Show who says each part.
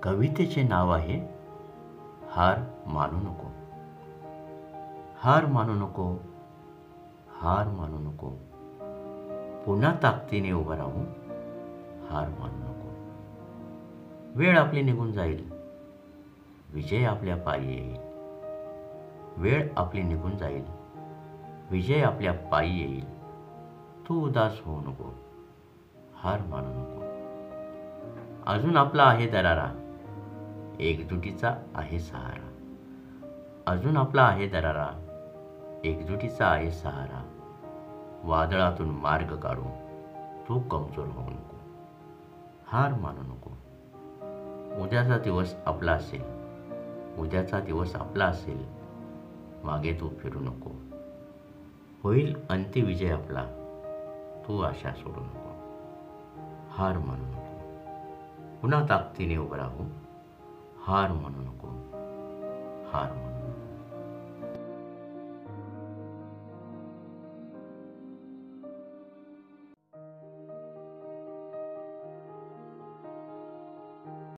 Speaker 1: कवितेचे नाव आहे हार मानू नको. हार मानू नको, हार मानू नको, पुन्हा ताकदीने उभं राहू, हार मानू नको. वेळ आपली निघून जाईल, विजय आपल्या पायी येईल. वेळ आपली निघून जाईल, विजय आपल्या पायी येईल. तू उदास होऊ नको, हार मानू नको. अजून आपला आहे दरारा, एकजुटीचा आहे सहारा. अजून आपला आहे दरारा, एकजुटीचा आहे सहारा. वादळातून मार्ग काढू, तू कमजोर होऊ नको, हार मानू नको. उद्याचा दिवस आपला असेल, उद्याचा दिवस आपला असेल. मागे तू फिरू नको, होईल अंती विजय आपला. तू आशा सोडू नको, हार मानू नको. पुन्हा ताकदीने उभं राहू, हार मानू नको, हार मानू नको.